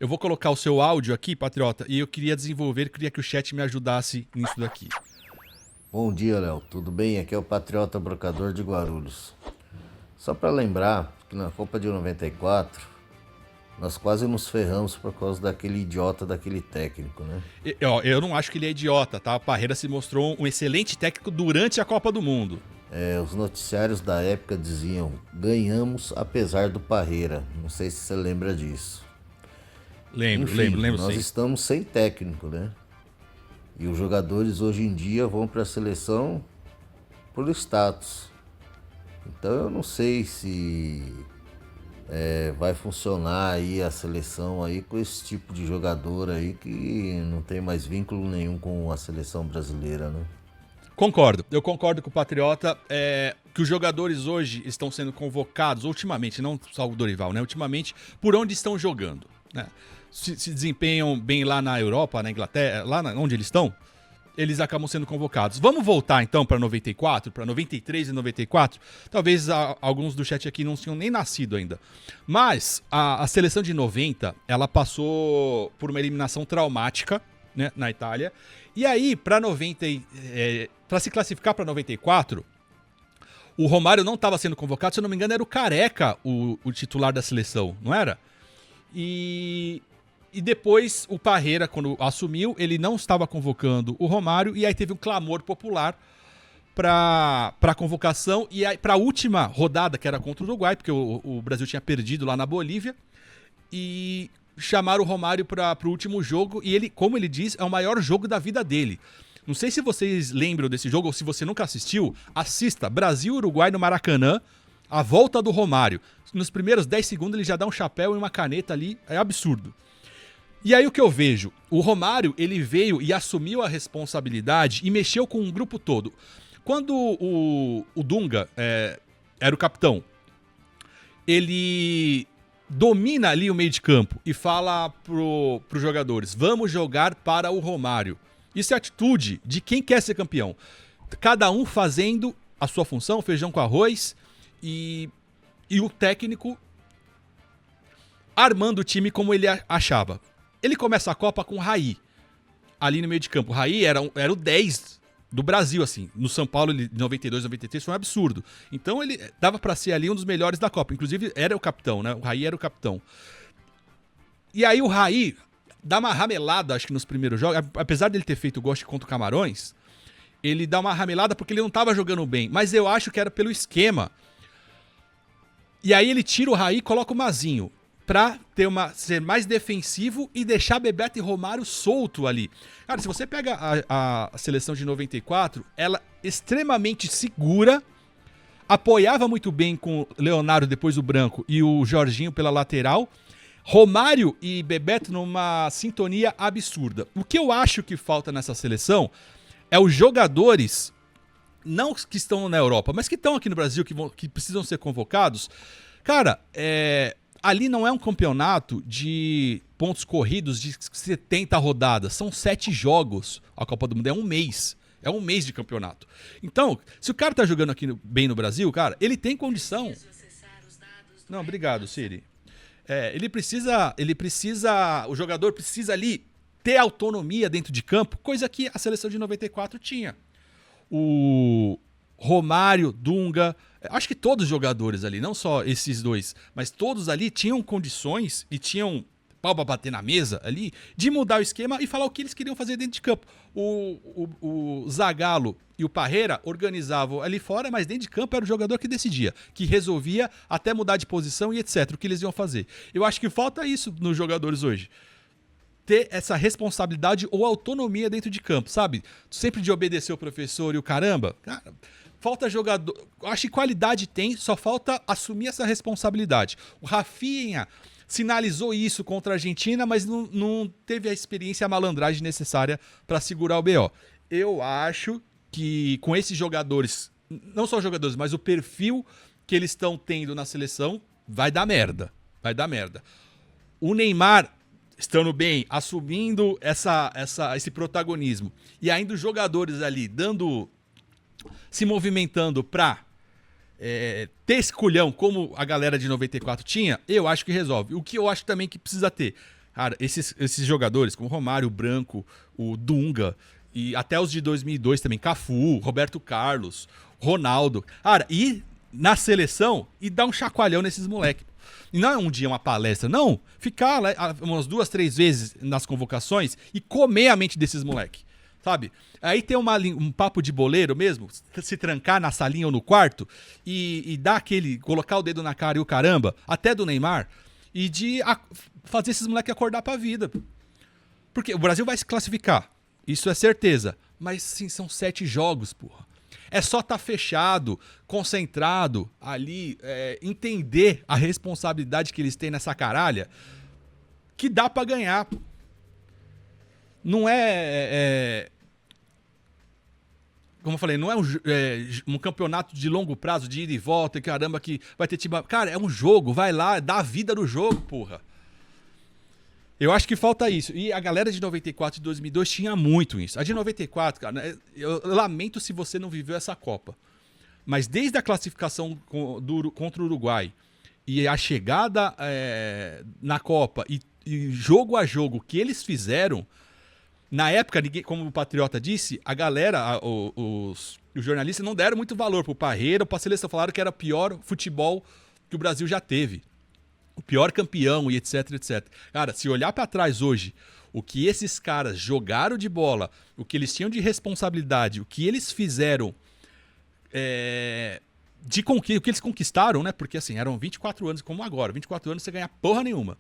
Eu vou colocar o seu áudio aqui, Patriota, e eu queria que o chat me ajudasse nisso daqui. Bom dia, Léo. Tudo bem? Aqui é o Patriota Brocador de Guarulhos. Só para lembrar que na Copa de 94 nós quase nos ferramos por causa daquele idiota daquele técnico, né? Eu não acho que ele é idiota, tá? O Parreira se mostrou um excelente técnico durante a Copa do Mundo. Os noticiários da época diziam: ganhamos apesar do Parreira. Não sei se você lembra disso. Lembro Nós sim. estamos sem técnico, né? E os jogadores hoje em dia vão para a seleção por status. Então eu não sei se vai funcionar aí a seleção aí com esse tipo de jogador aí que não tem mais vínculo nenhum com a seleção brasileira, né? Eu concordo com o Patriota, que os jogadores hoje estão sendo convocados, ultimamente, não só o Dorival, né? Ultimamente, por onde estão jogando, né? Se desempenham bem lá na Europa, na Inglaterra, onde eles estão, eles acabam sendo convocados. Vamos voltar então para 94, para 93 e 94? Talvez alguns do chat aqui não tinham nem nascido ainda. Mas a seleção de 90, ela passou por uma eliminação traumática, né, na Itália. E aí, para se classificar para 94, o Romário não estava sendo convocado, se eu não me engano, era o Careca o titular da seleção, não era? E depois o Parreira, quando assumiu, ele não estava convocando o Romário, e aí teve um clamor popular para a convocação, e aí para a última rodada, que era contra o Uruguai, porque o Brasil tinha perdido lá na Bolívia, e chamaram o Romário para o último jogo, e ele, como ele diz, é o maior jogo da vida dele. Não sei se vocês lembram desse jogo, ou se você nunca assistiu, assista Brasil-Uruguai no Maracanã, a volta do Romário. Nos primeiros 10 segundos ele já dá um chapéu e uma caneta ali, é absurdo. E aí o que eu vejo? O Romário, ele veio e assumiu a responsabilidade e mexeu com o grupo todo. Quando o Dunga era o capitão, ele domina ali o meio de campo e fala pros jogadores: vamos jogar para o Romário. Isso é atitude de quem quer ser campeão. Cada um fazendo a sua função, feijão com arroz, e o técnico armando o time como ele achava. Ele começa a Copa com o Raí, ali no meio de campo. O Raí era o 10 do Brasil, assim. No São Paulo, ele, de 92, 93, foi um absurdo. Então ele dava pra ser ali um dos melhores da Copa. Inclusive, era o capitão, né? O Raí era o capitão. E aí o Raí dá uma ramelada, acho que nos primeiros jogos. Apesar dele ter feito o gol contra o Camarões, ele dá uma ramelada porque ele não tava jogando bem. Mas eu acho que era pelo esquema. E aí ele tira o Raí e coloca o Mazinho, pra ser mais defensivo e deixar Bebeto e Romário solto ali. Cara, se você pega a seleção de 94, ela extremamente segura, apoiava muito bem com Leonardo, depois o Branco, e o Jorginho pela lateral. Romário e Bebeto numa sintonia absurda. O que eu acho que falta nessa seleção é os jogadores, não que estão na Europa, mas que estão aqui no Brasil, que precisam ser convocados. Cara, ali não é um campeonato de pontos corridos de 70 rodadas. São 7 jogos. A Copa do Mundo é um mês. É um mês de campeonato. Então, se o cara tá jogando aqui bem no Brasil, cara, ele tem condição. Não, obrigado, Siri. O jogador precisa ali ter autonomia dentro de campo, coisa que a seleção de 94 tinha. O Romário, Dunga, acho que todos os jogadores ali, não só esses dois, mas todos ali tinham condições e tinham pau pra bater na mesa ali, de mudar o esquema e falar o que eles queriam fazer dentro de campo. O Zagallo e o Parreira organizavam ali fora, mas dentro de campo era o jogador que decidia, que resolvia até mudar de posição e etc, o que eles iam fazer. Eu acho que falta isso nos jogadores hoje. Ter essa responsabilidade ou autonomia dentro de campo, sabe? Sempre de obedecer o professor e o caramba. Cara, falta jogador. Acho que qualidade tem, só falta assumir essa responsabilidade. O Rafinha sinalizou isso contra a Argentina, mas não teve a experiência e a malandragem necessária para segurar o BO. Eu acho que com esses jogadores, não só jogadores, mas o perfil que eles estão tendo na seleção, vai dar merda. Vai dar merda. O Neymar, estando bem, assumindo esse protagonismo, e ainda os jogadores ali se movimentando pra ter esse culhão como a galera de 94 tinha, eu acho que resolve. O que eu acho também que precisa ter? Cara, esses jogadores, como o Romário, o Branco, o Dunga, e até os de 2002 também, Cafu, Roberto Carlos, Ronaldo. Cara, ir na seleção e dar um chacoalhão nesses moleques. E não é um dia uma palestra, não. Ficar lá umas 2, 3 vezes nas convocações e comer a mente desses moleques, sabe? Aí tem um papo de boleiro mesmo, se trancar na salinha ou no quarto e dar colocar o dedo na cara e o caramba, até do Neymar, e de fazer esses moleques acordar pra vida. Porque o Brasil vai se classificar, isso é certeza. Mas sim, são 7 jogos, porra. É só estar fechado, concentrado ali, entender a responsabilidade que eles têm nessa caralha, que dá pra ganhar. Não como eu falei, não é um campeonato de longo prazo, de ida e volta, e caramba, que vai ter time. Cara, é um jogo, vai lá, dá a vida no jogo, porra. Eu acho que falta isso. E a galera de 94 e 2002 tinha muito isso. A de 94, cara, eu lamento se você não viveu essa Copa. Mas desde a classificação contra o Uruguai e a chegada na Copa e jogo a jogo que eles fizeram, na época, como o Patriota disse, a galera, os jornalistas não deram muito valor pro Parreira ou pra seleção. Falaram que era o pior futebol que o Brasil já teve. O pior campeão e etc, etc. Cara, se olhar pra trás hoje, o que esses caras jogaram de bola, o que eles tinham de responsabilidade, o que eles fizeram, o que eles conquistaram, né? Porque assim, eram 24 anos como agora. 24 anos você ganha porra nenhuma.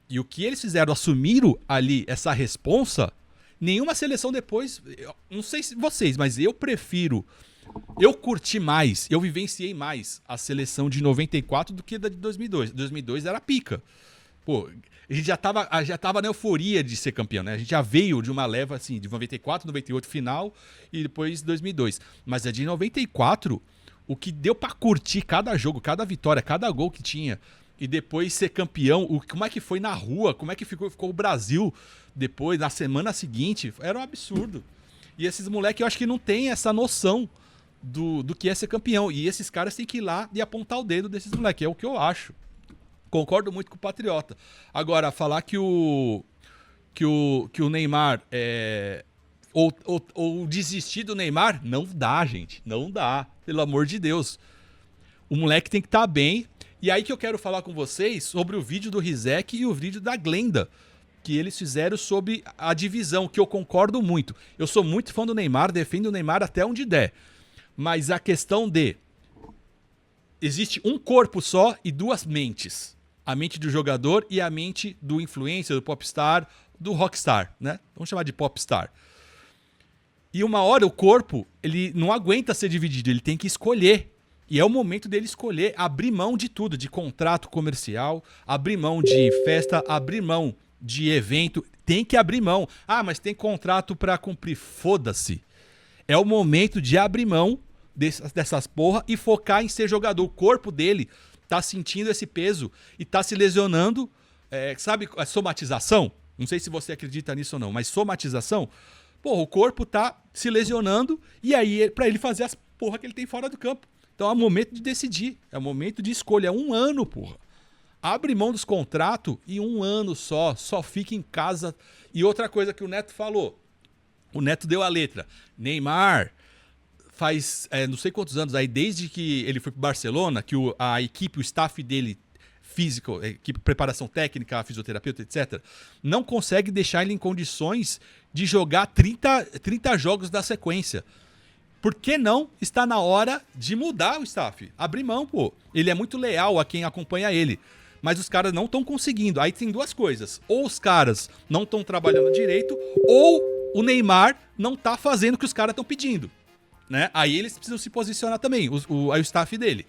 E o que eles fizeram, assumiram ali essa responsa, nenhuma seleção depois, não sei se vocês, mas eu curti mais, eu vivenciei mais a seleção de 94 do que a da de 2002. 2002 era pica. Pô, a gente já tava na euforia de ser campeão, né? A gente já veio de uma leva assim, de 94, 98 final e depois 2002. Mas a de 94, o que deu pra curtir cada jogo, cada vitória, cada gol que tinha e depois ser campeão, como é que foi na rua, como é que ficou o Brasil depois, na semana seguinte, era um absurdo. E esses moleques eu acho que não tem essa noção do que é ser campeão. E esses caras têm que ir lá e apontar o dedo desses moleques. É o que eu acho. Concordo muito com o Patriota. Agora, falar que o Neymar ou desistir do Neymar, não dá, gente. Não dá. Pelo amor de Deus. O moleque tem que estar bem. E aí que eu quero falar com vocês sobre o vídeo do Rizek e o vídeo da Glenda, que eles fizeram sobre a divisão, que eu concordo muito. Eu sou muito fã do Neymar, defendo o Neymar até onde der. Mas a questão existe um corpo só e 2 mentes. A mente do jogador e a mente do influencer, do popstar, do rockstar, né? Vamos chamar de popstar. E uma hora o corpo, ele não aguenta ser dividido, ele tem que escolher. E é o momento dele escolher, abrir mão de tudo, de contrato comercial, abrir mão de festa, abrir mão de evento. Tem que abrir mão. Ah, mas tem contrato pra cumprir. Foda-se. É o momento de abrir mão dessas porra e focar em ser jogador. O corpo dele tá sentindo esse peso e tá se lesionando. Sabe a somatização? Não sei se você acredita nisso ou não, mas somatização, porra, o corpo tá se lesionando e aí pra ele fazer as porra que ele tem fora do campo. Então é o momento de decidir, é o momento de escolha. É 1 ano, porra. Abre mão dos contratos e 1 ano só fica em casa. E outra coisa que o Neto falou, o Neto deu a letra. Neymar faz não sei quantos anos aí, desde que ele foi pro Barcelona, que a equipe, o staff dele, físico, equipe, preparação técnica, fisioterapeuta, etc., não consegue deixar ele em condições de jogar 30 jogos da sequência. Por que não está na hora de mudar o staff? Abrir mão, pô. Ele é muito leal a quem acompanha ele. Mas os caras não estão conseguindo. Aí tem 2 coisas. Ou os caras não estão trabalhando direito, ou o Neymar não tá fazendo o que os caras estão pedindo, né? Aí eles precisam se posicionar também, aí o staff dele.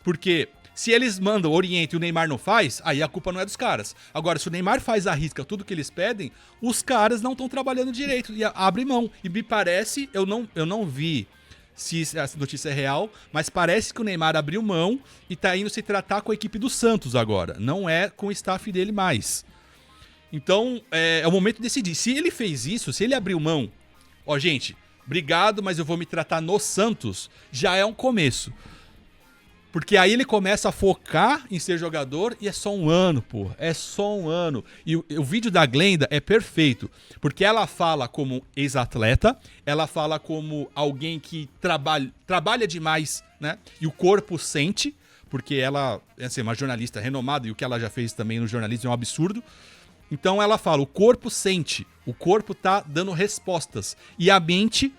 Porque se eles mandam, orientam e o Neymar não faz, aí a culpa não é dos caras. Agora, se o Neymar faz a risca tudo que eles pedem, os caras não estão trabalhando direito e abrem mão. E me parece, eu não vi se essa notícia é real, mas parece que o Neymar abriu mão e tá indo se tratar com a equipe do Santos agora. Não é com o staff dele mais. Então, é o momento de decidir. Se ele fez isso, se ele abriu mão, ó, gente, obrigado, mas eu vou me tratar no Santos, já é um começo. Porque aí ele começa a focar em ser jogador e é só um ano, pô. É só um ano. E o vídeo da Glenda é perfeito. Porque ela fala como ex-atleta, ela fala como alguém que trabalha demais, né? E o corpo sente, porque ela é assim, uma jornalista renomada e o que ela já fez também no jornalismo é um absurdo. Então ela fala, o corpo sente, o corpo tá dando respostas. E a mente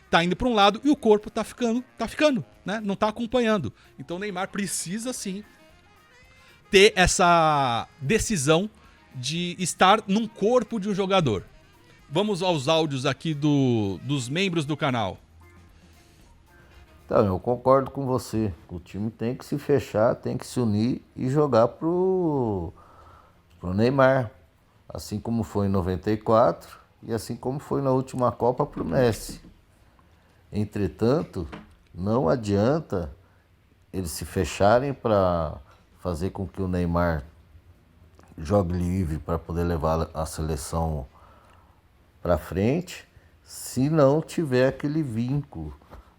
tá indo para um lado e o corpo tá ficando, né? Não tá acompanhando. Então o Neymar precisa sim ter essa decisão de estar num corpo de um jogador. Vamos aos áudios aqui dos membros do canal. Então, eu concordo com você. O time tem que se fechar, tem que se unir e jogar pro Neymar. Assim como foi em 94 e assim como foi na última Copa pro Messi. Entretanto, não adianta eles se fecharem para fazer com que o Neymar jogue livre para poder levar a seleção para frente, se não tiver aquele vínculo,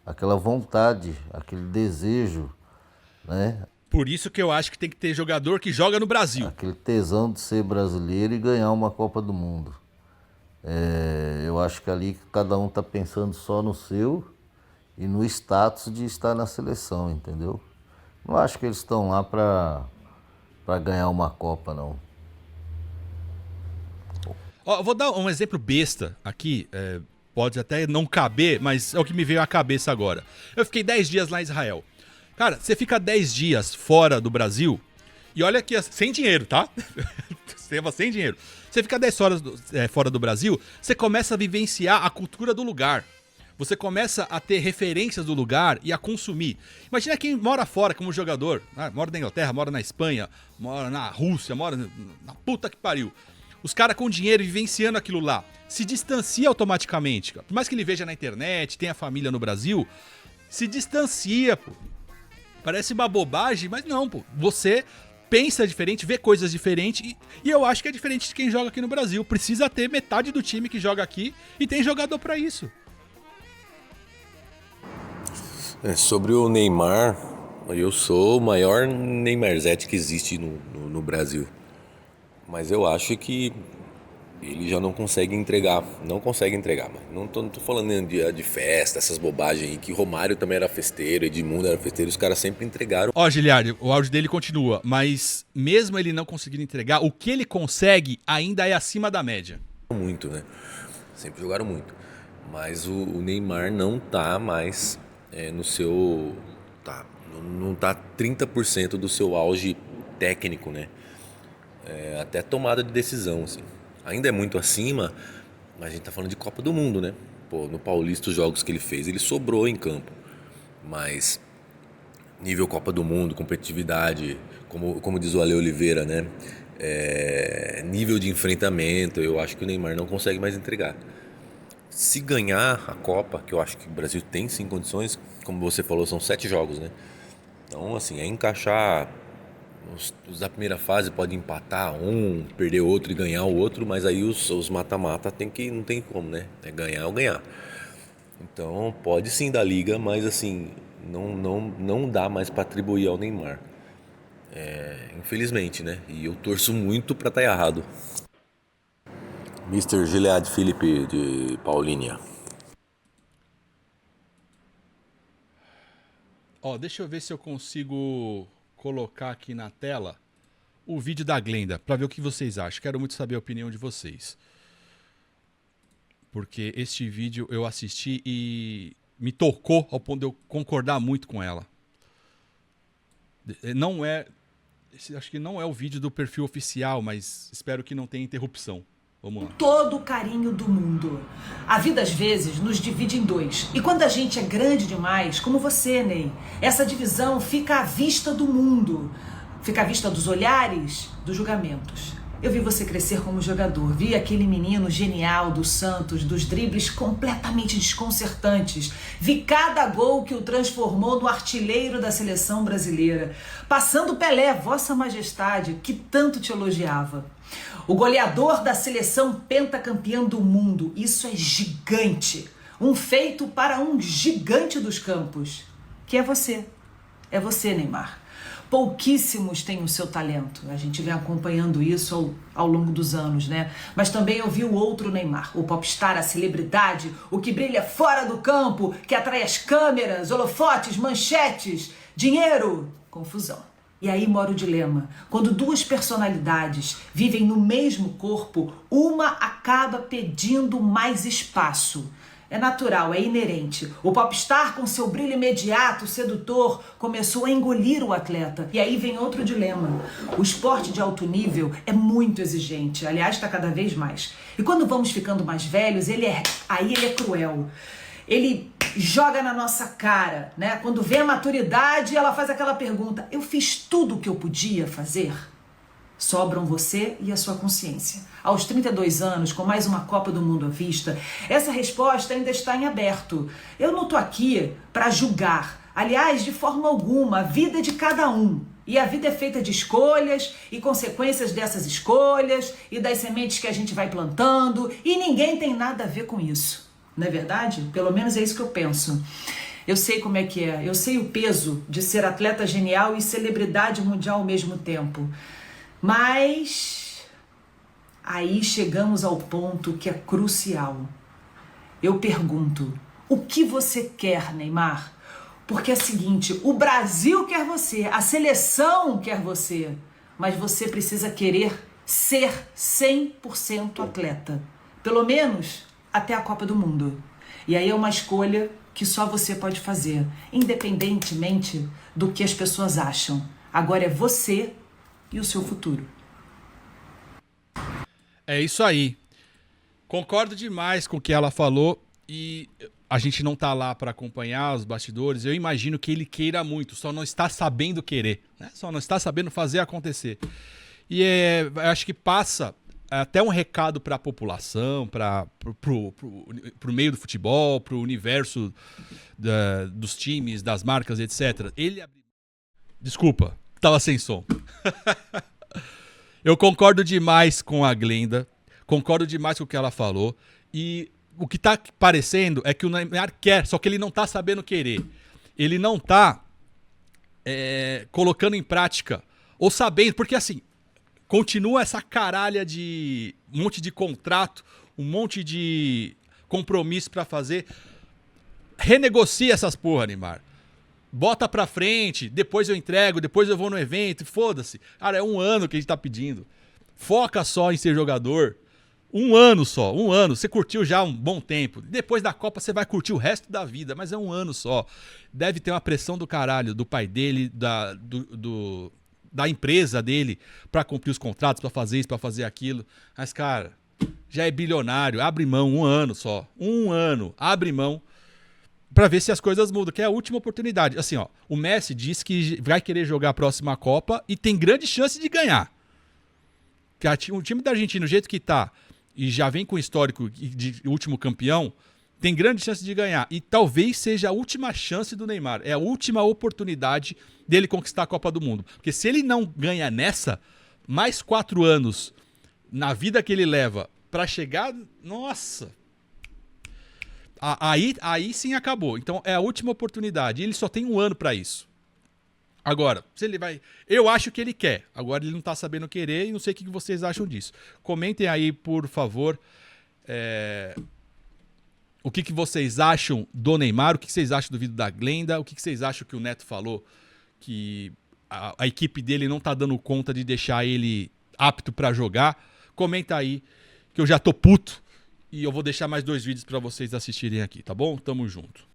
aquela vontade, aquele desejo, né? Por isso que eu acho que tem que ter jogador que joga no Brasil. Aquele tesão de ser brasileiro e ganhar uma Copa do Mundo. Eu acho que ali cada um está pensando só no seu e no status de estar na seleção, entendeu? Não acho que eles estão lá para ganhar uma Copa, não. Ó, vou dar um exemplo besta aqui, pode até não caber, mas é o que me veio à cabeça agora. Eu fiquei 10 dias lá em Israel. Cara, você fica 10 dias fora do Brasil, e olha aqui, sem dinheiro, tá? Sem dinheiro. Você fica 10 horas fora do Brasil, você começa a vivenciar a cultura do lugar. Você começa a ter referências do lugar e a consumir. Imagina quem mora fora como jogador, mora na Inglaterra, mora na Espanha, mora na Rússia, mora na puta que pariu. Os caras com dinheiro vivenciando aquilo lá. Se distancia automaticamente. Por mais que ele veja na internet, tenha família no Brasil, se distancia, pô. Parece uma bobagem, mas não, pô. Você pensa diferente, vê coisas diferentes e eu acho que é diferente de quem joga aqui no Brasil. Precisa ter metade do time que joga aqui e tem jogador pra isso. Sobre o Neymar, eu sou o maior Neymarzete que existe no Brasil. Mas eu acho que ele já não consegue entregar. Não consegue entregar, mas não tô falando de festa, essas bobagens aí, que Romário também era festeiro, Edmundo era festeiro, os caras sempre entregaram. Ó, Giliardi, o áudio dele continua, mas mesmo ele não conseguindo entregar, o que ele consegue ainda é acima da média. Muito, né? Sempre jogaram muito. Mas o Neymar não tá mais no seu... não tá 30% do seu auge técnico, né? Até tomada de decisão, assim. Ainda é muito acima, mas a gente tá falando de Copa do Mundo, né? Pô, no Paulista, os jogos que ele fez, ele sobrou em campo. Mas nível Copa do Mundo, competitividade, como diz o Ale Oliveira, né? Nível de enfrentamento, eu acho que o Neymar não consegue mais entregar. Se ganhar a Copa, que eu acho que o Brasil tem sim condições, como você falou, são 7 jogos, né? Então, assim, encaixar... Os da primeira fase podem empatar um, perder outro e ganhar o outro, mas aí os mata-mata não tem como, né? É ganhar ou ganhar. Então pode sim dar liga, mas assim, não dá mais para atribuir ao Neymar. Infelizmente, né? E eu torço muito para estar errado. Mr. Gilead Philippe de Paulínia. Ó, deixa eu ver se eu consigo colocar aqui na tela o vídeo da Glenda, pra ver o que vocês acham. Quero muito saber a opinião de vocês. Porque este vídeo eu assisti e me tocou ao ponto de eu concordar muito com ela. Não é... Acho que não é o vídeo do perfil oficial, mas espero que não tenha interrupção. Vamos lá. Todo o carinho do mundo. A vida às vezes nos divide em dois. E quando a gente é grande demais, como você, Ney, essa divisão fica à vista do mundo. Fica à vista dos olhares, dos julgamentos. Eu vi você crescer como jogador, vi aquele menino genial do Santos, dos dribles completamente desconcertantes. Vi cada gol que o transformou no artilheiro da seleção brasileira. Passando Pelé, Vossa Majestade, que tanto te elogiava. O goleador da seleção pentacampeã do mundo. Isso é gigante. Um feito para um gigante dos campos, que é você. é você, Neymar. Pouquíssimos têm o seu talento. A gente vem acompanhando isso ao longo dos anos, né? Mas também eu vi o outro Neymar, o popstar, a celebridade, o que brilha fora do campo, que atrai as câmeras, holofotes, manchetes, dinheiro, confusão. E aí mora o dilema. Quando duas personalidades vivem no mesmo corpo, uma acaba pedindo mais espaço. É natural, é inerente. O popstar, com seu brilho imediato, sedutor, começou a engolir o atleta. E aí vem outro dilema. O esporte de alto nível é muito exigente. Aliás, está cada vez mais. E quando vamos ficando mais velhos, ele é cruel. Ele joga na nossa cara, né? Quando vem a maturidade, ela faz aquela pergunta: eu fiz tudo o que eu podia fazer? Sobram você e a sua consciência. Aos 32 anos, com mais uma Copa do Mundo à vista, essa resposta ainda está em aberto. Eu não estou aqui para julgar. Aliás, de forma alguma, a vida é de cada um. E a vida é feita de escolhas e consequências dessas escolhas e das sementes que a gente vai plantando, e ninguém tem nada a ver com isso. Não é verdade? Pelo menos é isso que eu penso. Eu sei como é que é. Eu sei o peso de ser atleta genial e celebridade mundial ao mesmo tempo. Mas aí chegamos ao ponto que é crucial. Eu pergunto: o que você quer, Neymar? Porque é o seguinte, o Brasil quer você, a seleção quer você, mas você precisa querer ser 100% atleta. Pelo menos até a Copa do Mundo. E aí é uma escolha que só você pode fazer, independentemente do que as pessoas acham. Agora é você e o seu futuro. É isso aí. Concordo demais com o que ela falou e a gente não tá lá para acompanhar os bastidores. Eu imagino que ele queira muito, só não está sabendo querer, né? Só não está sabendo fazer acontecer. E acho que passa até um recado para a população, pro meio do futebol, pro universo dos times, das marcas, etc. Desculpa, tava sem som. Eu concordo demais com a Glenda, concordo demais com o que ela falou, e o que tá parecendo é que o Neymar quer, só que ele não tá sabendo querer. Ele não tá colocando em prática, ou sabendo, porque assim, continua essa caralha de um monte de contrato, um monte de compromisso pra fazer. Renegocia essas porra, Neymar. Bota pra frente, depois eu entrego, depois eu vou no evento, foda-se. Cara, é 1 ano que a gente tá pedindo. Foca só em ser jogador. 1 ano só, 1 ano. Você curtiu já um bom tempo. Depois da Copa você vai curtir o resto da vida, mas é 1 ano só. Deve ter uma pressão do caralho do pai dele, da empresa dele, pra cumprir os contratos, pra fazer isso, pra fazer aquilo. Mas, cara, já é bilionário. Abre mão 1 ano só. 1 ano. Abre mão. Pra ver se as coisas mudam, que é a última oportunidade. Assim, ó, o Messi disse que vai querer jogar a próxima Copa e tem grande chance de ganhar. Que o time da Argentina, do jeito que tá, e já vem com histórico de último campeão, tem grande chance de ganhar. E talvez seja a última chance do Neymar. É a última oportunidade dele conquistar a Copa do Mundo. Porque se ele não ganha nessa, mais 4 anos na vida que ele leva pra chegar... Nossa... Aí sim acabou. Então é a última oportunidade. E ele só tem 1 ano pra isso. Agora, se ele vai... Eu acho que ele quer. Agora ele não tá sabendo querer e não sei o que vocês acham disso. Comentem aí, por favor, o que vocês acham do Neymar, o que vocês acham do vídeo da Glenda, o que vocês acham que o Neto falou, que a equipe dele não tá dando conta de deixar ele apto pra jogar. Comenta aí, que eu já tô puto. E eu vou deixar mais 2 vídeos pra vocês assistirem aqui, tá bom? Tamo junto.